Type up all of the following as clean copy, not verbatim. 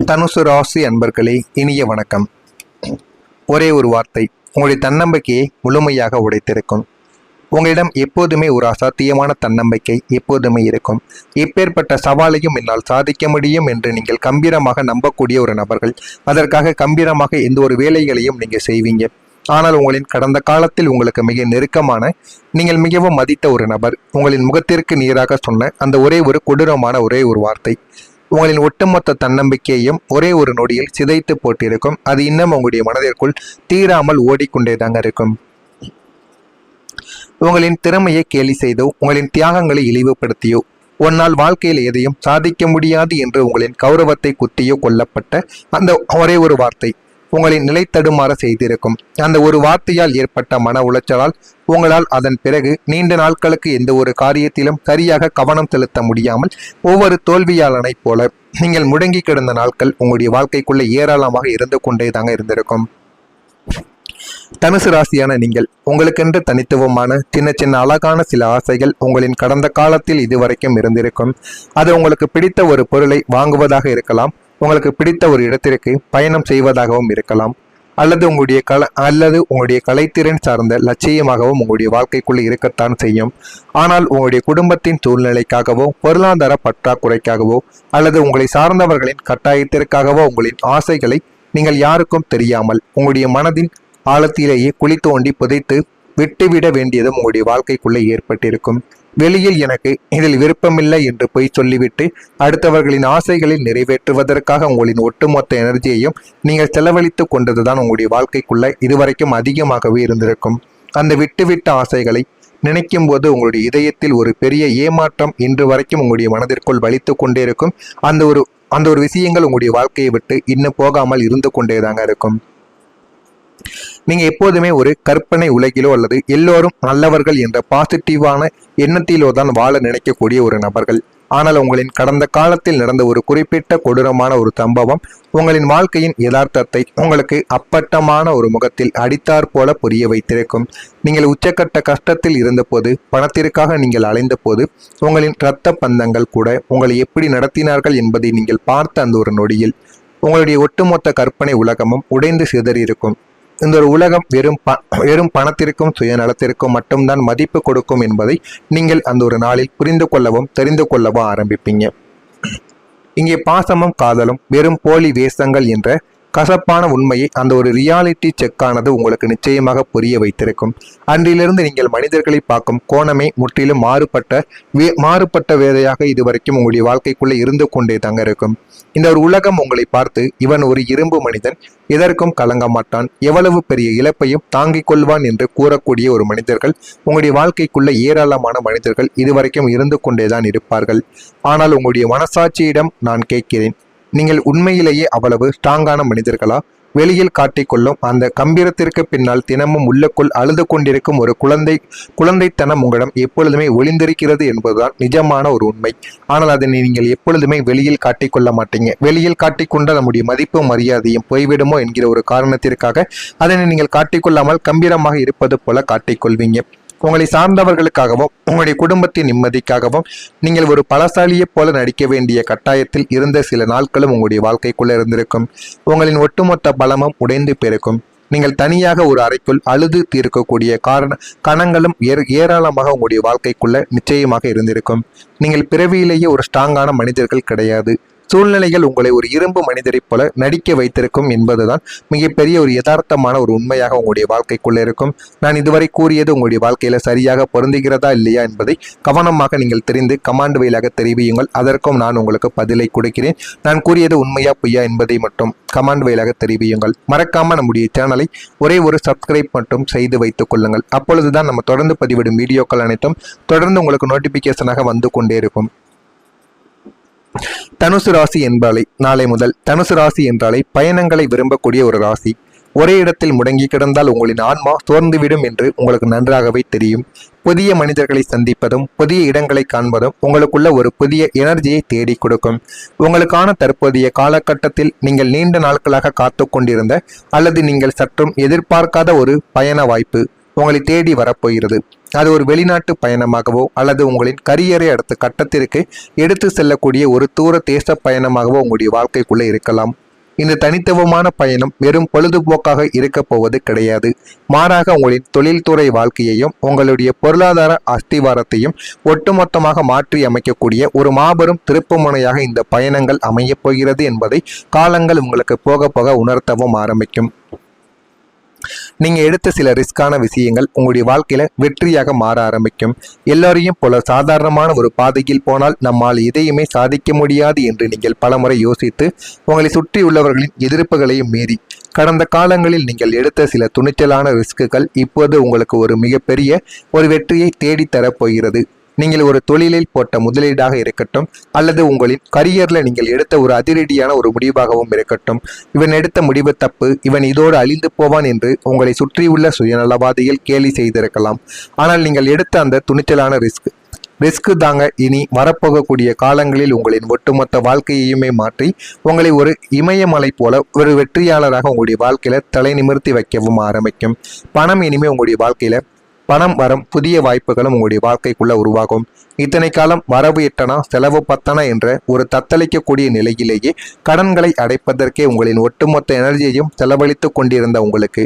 தனுசு ராசி அன்பர்களே, இனிய வணக்கம். ஒரே ஒரு வார்த்தை உங்களுடைய தன்னம்பிக்கையை முழுமையாக உடைத்திருக்கும். உங்களிடம் எப்போதுமே ஒரு அசாத்தியமான தன்னம்பிக்கை எப்போதுமே இருக்கும். எப்பேற்பட்ட சவாலையும் என்னால் சாதிக்க முடியும் என்று நீங்கள் கம்பீரமாக நம்பக்கூடிய ஒரு நபர்கள். அதற்காக கம்பீரமாக எந்த ஒரு வேலைகளையும் நீங்கள் செய்வீங்க. ஆனால் உங்களின் கடந்த காலத்தில் உங்களுக்கு மிக நெருக்கமான, நீங்கள் மிகவும் மதித்த ஒரு நபர் உங்களின் முகத்திற்கு நேராக சொன்ன அந்த ஒரே ஒரு கொடூரமான ஒரே ஒரு வார்த்தை உங்களின் ஒட்டுமொத்த தன்னம்பிக்கையையும் ஒரே ஒரு நொடியில் சிதைத்து போட்டிருக்கும். அது இன்னும் உங்களுடைய மனதிற்குள் தீராமல் ஓடிக்கொண்டேதாங்க இருக்கும். உங்களின் திறமையை கேலி செய்தோ, உங்களின் தியாகங்களை இழிவுபடுத்தியோ, உன்னால் வாழ்க்கையில் எதையும் சாதிக்க முடியாது என்று உங்களின் கௌரவத்தை குத்தியோ கொல்லப்பட்ட அந்த ஒரே ஒரு வார்த்தை உங்களின் நிலை தடுமாற செய்திருக்கும். அந்த ஒரு வார்த்தையால் ஏற்பட்ட மன உளைச்சலால் உங்களால் அதன் பிறகு நீண்ட நாட்களுக்கு எந்த ஒரு காரியத்திலும் சரியாக கவனம் செலுத்த முடியாமல் ஒவ்வொரு தோல்வியாளனைப் போல நீங்கள் முடங்கி கிடந்த நாட்கள் உங்களுடைய வாழ்க்கைக்குள்ள ஏராளமாக இருந்து கொண்டே தாங்க இருந்திருக்கும். தனுசு ராசியான நீங்கள் உங்களுக்கென்று தனித்துவமான சின்ன சின்ன அழகான சில ஆசைகள் உங்களின் கடந்த காலத்தில் இதுவரைக்கும் இருந்திருக்கும். அது உங்களுக்கு பிடித்த ஒரு பொருளை வாங்குவதாக இருக்கலாம், உங்களுக்கு பிடித்த ஒரு இடத்திற்கு பயணம் செய்வதாகவும் இருக்கலாம், அல்லது உங்களுடைய கலைத்திறன் சார்ந்த லட்சியமாகவும் உங்களுடைய வாழ்க்கைக்குள் இருக்கத்தான் செய்யும். ஆனால் உங்களுடைய குடும்பத்தின் சூழ்நிலைக்காகவோ, பொருளாதார பற்றாக்குறைக்காகவோ, அல்லது உங்களை சார்ந்தவர்களின் கட்டாயத்திற்காகவோ உங்களின் ஆசைகளை நீங்கள் யாருக்கும் தெரியாமல் உங்களுடைய மனதின் ஆழத்திலேயே குழி தோண்டி புதைத்து விட்டுவிட வேண்டியதும் உங்களுடைய வாழ்க்கைக்குள்ளே ஏற்பட்டிருக்கும். வெளியில் எனக்கு இதில் விருப்பமில்லை என்று போய் சொல்லிவிட்டு அடுத்தவர்களின் ஆசைகளில் நிறைவேற்றுவதற்காக உங்களின் ஒட்டுமொத்த எனர்ஜியையும் நீங்கள் செலவழித்து கொண்டதுதான் உங்களுடைய வாழ்க்கைக்குள்ள இதுவரைக்கும் அதிகமாகவே இருந்திருக்கும். அந்த விட்டுவிட்ட ஆசைகளை நினைக்கும் போது உங்களுடைய இதயத்தில் ஒரு பெரிய ஏமாற்றம் இன்று வரைக்கும் உங்களுடைய மனதிற்குள் வலித்து கொண்டே இருக்கும். அந்த ஒரு விஷயங்கள் உங்களுடைய வாழ்க்கையை விட்டு இன்னும் போகாமல் இருந்து கொண்டேதாங்க இருக்கும். நீங்க எப்போதுமே ஒரு கற்பனை உலகிலோ அல்லது எல்லோரும் நல்லவர்கள் என்ற பாசிட்டிவான எண்ணத்திலோ தான் வாழ நினைக்கக்கூடிய ஒரு நபர்கள். ஆனால் உங்களின் கடந்த காலத்தில் நடந்த ஒரு குறிப்பிட்ட கொடூரமான ஒரு சம்பவம் உங்களின் வாழ்க்கையின் யதார்த்தத்தை உங்களுக்கு அப்பட்டமான ஒரு முகத்தில் அடித்தாற் போல புரிய வைத்திருக்கும். நீங்கள் உச்சக்கட்ட கஷ்டத்தில் இருந்தபோது, பணத்திற்காக நீங்கள் அலைந்த போது, உங்களின் இரத்த பந்தங்கள் கூட உங்களை எப்படி நடத்தினார்கள் என்பதை நீங்கள் பார்த்த அந்த ஒரு நொடியில் உங்களுடைய ஒட்டுமொத்த கற்பனை உலகமும் உடைந்து சிதறியிருக்கும். இந்த ஒரு உலகம் வெறும் பணத்திற்கும் சுயநலத்திற்கும் மட்டும்தான் மதிப்பு கொடுக்கும் என்பதை நீங்கள் அந்த ஒரு நாளில் புரிந்து கொள்ளவும் தெரிந்து கொள்ளவும் ஆரம்பிப்பீங்க. இங்கே பாசமும் காதலும் வெறும் போலி வேஷங்கள் என்ற கசப்பான உண்மையை அந்த ஒரு ரியாலிட்டி செக்கானது உங்களுக்கு நிச்சயமாக புரிய வைத்திருக்கும். அன்றிலிருந்து நீங்கள் மனிதர்களை பார்க்கும் கோணமே முற்றிலும் மாறுபட்ட வேதையாக இதுவரைக்கும் உங்களுடைய வாழ்க்கைக்குள்ளே இருந்து கொண்டே தாங்க இருக்கும். இந்த ஒரு உலகம் உங்களை பார்த்து, இவன் ஒரு இரும்பு மனிதன், எதற்கும் கலங்க மாட்டான், எவ்வளவு பெரிய இழப்பையும் தாங்கிக் கொள்வான் என்று கூறக்கூடிய ஒரு மனிதர்கள் உங்களுடைய வாழ்க்கைக்குள்ள ஏராளமான மனிதர்கள் இதுவரைக்கும் இருந்து கொண்டேதான் இருப்பார்கள். ஆனால் உங்களுடைய மனசாட்சியிடம் நான் கேட்கிறேன், நீங்கள் உண்மையிலேயே அவ்வளவு ஸ்ட்ராங்கான மனிதர்களா? வெளியில் காட்டிக்கொள்ளும் அந்த கம்பீரத்திற்கு பின்னால் தினமும் உள்ளுக்குள் அழுது கொண்டிருக்கும் ஒரு குழந்தைத்தனம் உங்களிடம் எப்பொழுதுமே ஒளிந்திருக்கிறது என்பதுதான் நிஜமான ஒரு உண்மை. ஆனால் அதனை நீங்கள் எப்பொழுதுமே வெளியில் காட்டிக்கொள்ள மாட்டீங்க. வெளியில் காட்டிக்கொண்ட நம்முடைய மதிப்பும் மரியாதையும் போய்விடுமோ என்கிற ஒரு காரணத்திற்காக அதனை நீங்கள் காட்டிக்கொள்ளாமல் கம்பீரமாக இருப்பது போல காட்டிக்கொள்வீங்க. உங்களை சார்ந்தவர்களுக்காகவும் உங்களுடைய குடும்பத்தின் நிம்மதிக்காகவும் நீங்கள் ஒரு பலசாலியை போல நடிக்க வேண்டிய கட்டாயத்தில் இருந்த சில நாட்களும் உங்களுடைய வாழ்க்கைக்குள்ள இருந்திருக்கும். உங்களின் ஒட்டுமொத்த பலமும் உடைந்து பெருக்கும். நீங்கள் தனியாக ஒரு அறைக்குள் அழுது தீர்க்கக்கூடிய கணங்களும் ஏராளமாக உங்களுடைய வாழ்க்கைக்குள்ள நிச்சயமாக இருந்திருக்கும். நீங்கள் பிறவியிலேயே ஒரு ஸ்ட்ராங்கான மனிதர்கள் கிடையாது. சூழ்நிலைகள் உங்களை ஒரு இரும்பு மனிதரைப் போல நடிக்க வைத்திருக்கும் என்பதுதான் மிகப்பெரிய ஒரு யதார்த்தமான ஒரு உண்மையாக உங்களுடைய வாழ்க்கைக்குள்ள இருக்கும். நான் இதுவரை கூறியது உங்களுடைய வாழ்க்கையில சரியாக பொருந்துகிறதா இல்லையா என்பதை கவனமாக நீங்கள் தெரிந்து கமாண்ட் வழியாக தெரிவியுங்கள். அதற்கும் நான் உங்களுக்கு பதிலை கொடுக்கிறேன். நான் கூறியது உண்மையா பொய்யா என்பதை மட்டும் கமாண்ட் வழியாக தெரிவியுங்கள். மறக்காம நம்முடைய சேனலை ஒரே ஒரு சப்ஸ்கிரைப் மட்டும் செய்து வைத்துக் கொள்ளுங்கள். அப்பொழுதுதான் நம்ம தொடர்ந்து பதிவிடும் வீடியோக்கள் அனைத்தும் தொடர்ந்து உங்களுக்கு நோட்டிபிகேஷனாக வந்து கொண்டே இருக்கும். தனுசு ராசி என்றாலே நாளை முதல் தனுசு ராசி என்றாலே பயணங்களை விரும்பக்கூடிய ஒரு ராசி. ஒரே இடத்தில் முடங்கி கிடந்தால் உங்களின் ஆன்மா சோர்ந்துவிடும் என்று உங்களுக்கு நன்றாகவே தெரியும். புதிய மனிதர்களை சந்திப்பதும் புதிய இடங்களை காண்பதும் உங்களுக்குள்ள ஒரு புதிய எனர்ஜியை தேடி கொடுக்கும். உங்களுக்கான தற்போதைய காலகட்டத்தில் நீங்கள் நீண்ட நாட்களாக காத்து கொண்டிருந்த அல்லது நீங்கள் சற்றும் எதிர்பார்க்காத ஒரு பயண வாய்ப்பு உங்களை தேடி வரப்போகிறது. அது ஒரு வெளிநாட்டு பயணமாகவோ அல்லது உங்களின் கரியரை அடுத்த கட்டத்திற்கு எடுத்து செல்லக்கூடிய ஒரு தூர தேச பயணமாகவோ உங்களுடைய வாழ்க்கைக்குள்ள இருக்கலாம். இந்த தனித்துவமான பயணம் வெறும் பொழுதுபோக்காக இருக்க போவது கிடையாது. மாறாக உங்களின் தொழில்துறை வாழ்க்கையையும் உங்களுடைய பொருளாதார அஸ்திவாரத்தையும் ஒட்டுமொத்தமாக மாற்றி அமைக்கக்கூடிய ஒரு மாபெரும் திருப்புமுனையாக இந்த பயணங்கள் அமையப் போகிறது என்பதை காலங்கள் உங்களுக்கு போக போக உணர்த்தவும் ஆரம்பிக்கும். நீங்க எடுத்த சில ரிஸ்கான விஷயங்கள் உங்களுடைய வாழ்க்கையில வெற்றியாக மாற ஆரம்பிக்கும். எல்லோரையும் போல சாதாரணமான ஒரு பாதையில் போனால் நம்மால் எதையுமே சாதிக்க முடியாது என்று நீங்கள் பலமுறை யோசித்து உங்களை சுற்றி உள்ளவர்களின் எதிர்ப்புகளையும் மீறி கடந்த காலங்களில் நீங்கள் எடுத்த சில துணிச்சலான ரிஸ்குகள் இப்போது உங்களுக்கு ஒரு மிகப்பெரிய ஒரு வெற்றியை தேடித்தரப் போகிறது. நீங்கள் ஒரு தொழிலில் போட்ட முதலீடாக இருக்கட்டும் அல்லது உங்களின் கரியரில் நீங்கள் எடுத்த ஒரு அதிரடியான ஒரு முடிவாகவும் இருக்கட்டும், இவன் எடுத்த முடிவு தப்பு, இவன் இதோடு அழிந்து போவான் என்று உங்களை சுற்றியுள்ள சுயநலவாதிகள் கேலி செய்திருக்கலாம். ஆனால் நீங்கள் எடுத்த அந்த துணிச்சலான ரிஸ்க் தாங்க இனி வரப்போகக்கூடிய காலங்களில் உங்களின் ஒட்டுமொத்த வாழ்க்கையுமே மாற்றி உங்களை ஒரு இமயமலை போல ஒரு வெற்றியாளராக உங்களுடைய வாழ்க்கையில தலை நிமிர்த்தி வைக்கவும் ஆரம்பிக்கும். பணம் இனிமே உங்களுடைய வாழ்க்கையில பணம் வரும் புதிய வாய்ப்புகளும் உங்களுடைய வாழ்க்கைக்குள்ள உருவாகும். இத்தனை காலம் வரவு எட்டனா செலவு பத்தனா என்ற ஒரு தத்தளிக்கக்கூடிய நிலையிலேயே கடன்களை அடைப்பதற்கே உங்களின் ஒட்டுமொத்த எனர்ஜியையும் செலவழித்து கொண்டிருந்த உங்களுக்கு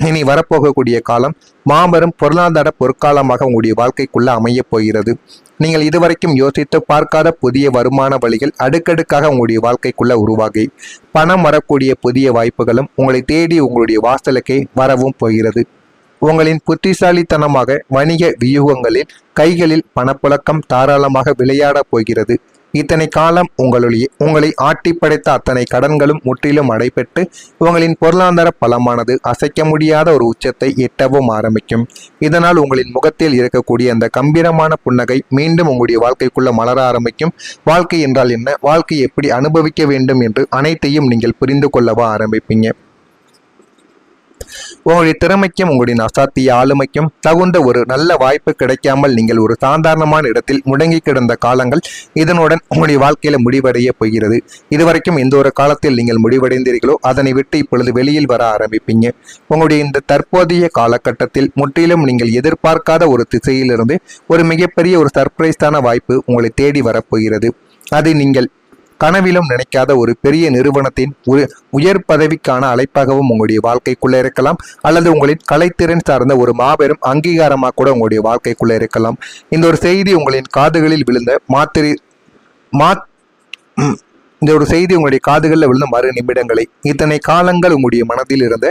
இனி வரப்போகக்கூடிய காலம் மாபெரும் பொருளாதார பொற்காலமாக உங்களுடைய வாழ்க்கைக்குள்ள அமையப் போகிறது. நீங்கள் இதுவரைக்கும் யோசித்து பார்க்காத புதிய வருமான வழிகள் அடுக்கடுக்காக உங்களுடைய வாழ்க்கைக்குள்ள உருவாகி பணம் வரக்கூடிய புதிய வாய்ப்புகளும் உங்களை தேடி உங்களுடைய வாசலுக்கே வரவும் போகிறது. உங்களின் புத்திசாலித்தனமாக வணிக வியூகங்களில் கைகளில் பணப்புழக்கம் தாராளமாக விளையாடப் போகிறது. இத்தனை காலம் உங்களை ஆட்டி படைத்த அத்தனை கடன்களும் முற்றிலும் அடைபெற்று உங்களின் பொருளாதார பலமானது அசைக்க முடியாத ஒரு உச்சத்தை எட்டவும் ஆரம்பிக்கும். இதனால் உங்களின் முகத்தில் இருக்கக்கூடிய அந்த கம்பீரமான புன்னகை மீண்டும் உங்களுடைய வாழ்க்கைக்குள்ள மலர ஆரம்பிக்கும். வாழ்க்கை என்றால் என்ன, வாழ்க்கை எப்படி அனுபவிக்க வேண்டும் என்று அனைத்தையும் நீங்கள் புரிந்து கொள்ளவா ஆரம்பிப்பீங்க. உங்களுடைய திறமைக்கும் உங்களுடைய அசாத்திய ஆளுமைக்கும் தகுந்த ஒரு நல்ல வாய்ப்பு கிடைக்காமல் நீங்கள் ஒரு சாதாரணமான இடத்தில் முடங்கி கிடந்த காலங்கள் இதனுடன் உங்களுடைய வாழ்க்கையில முடிவடைய போகிறது. இதுவரைக்கும் எந்த ஒரு காலத்தில் நீங்கள் முடிவடைந்தீர்களோ அதனை விட்டு இப்பொழுது வெளியில் வர ஆரம்பிப்பீங்க. உங்களுடைய இந்த தற்போதைய காலகட்டத்தில் முற்றிலும் நீங்கள் எதிர்பார்க்காத ஒரு திசையிலிருந்து ஒரு மிகப்பெரிய ஒரு சர்ப்ரைஸான வாய்ப்பு உங்களை தேடி வரப்போகிறது. அது நீங்கள் கனவிலும் நினைக்காத ஒரு பெரிய நிறுவனத்தின் ஒரு உயர் பதவிக்கான அழைப்பாகவும் உங்களுடைய வாழ்க்கைக்குள்ள இருக்கலாம் அல்லது உங்களின் கலைத்திறன் சார்ந்த ஒரு மாபெரும் அங்கீகாரமாக கூட உங்களுடைய வாழ்க்கைக்குள்ள இருக்கலாம். இந்த ஒரு செய்தி உங்களின் காதுகளில் விழுந்த இந்த ஒரு செய்தி உங்களுடைய காதுகளில் விழுந்த மறு நிமிடங்களை இத்தனை காலங்கள் உங்களுடைய மனதில் இருந்த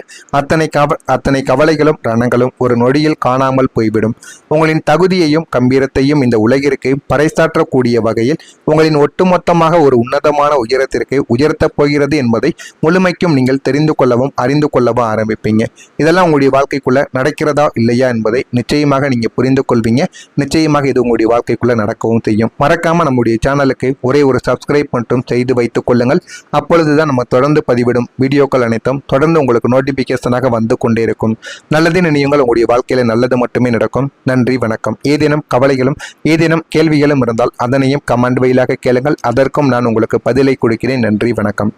அத்தனை கவலைகளும் ரணங்களும் ஒரு நொடியில் காணாமல் போய்விடும். உங்களின் தகுதியையும் கம்பீரத்தையும் இந்த உலகிற்கு பறைசாற்றக்கூடிய வகையில் உங்களின் ஒட்டுமொத்தமாக ஒரு உன்னதமான உயரத்திற்கு உயர்த்தப் போகிறது என்பதை முழுமைக்கும் நீங்கள் தெரிந்து கொள்ளவும் அறிந்து கொள்ளவும் ஆரம்பிப்பீங்க. இதெல்லாம் உங்களுடைய வாழ்க்கைக்குள்ள நடக்கிறதா இல்லையா என்பதை நிச்சயமாக நீங்க புரிந்து கொள்வீங்க. நிச்சயமாக இது உங்களுடைய வாழ்க்கைக்குள்ள நடக்கவும் செய்யும். மறக்காம நம்முடைய சேனலுக்கு ஒரே ஒரு சப்ஸ்கிரைப் மட்டும் செய்து வைத்துக் கொள்ளுங்கள். அப்பொழுதுதான் நம்ம தொடர்ந்து பதிவிடும் வீடியோக்கள் அனைத்தும் தொடர்ந்து உங்களுக்கு நோட்டிபிகேஷனாக வந்து கொண்டே இருக்கும். நல்லதே நினையுங்கள், உங்களுடைய வாழ்க்கையில நல்லது மட்டுமே நடக்கும். நன்றி, வணக்கம். ஏதேனும் கவலைகளும் ஏதேனும் கேள்விகளும் இருந்தால் அதனையும் கமெண்ட் வழியாக கேளுங்கள். அதற்கும் நான் உங்களுக்கு பதிலை கொடுக்கிறேன். நன்றி, வணக்கம்.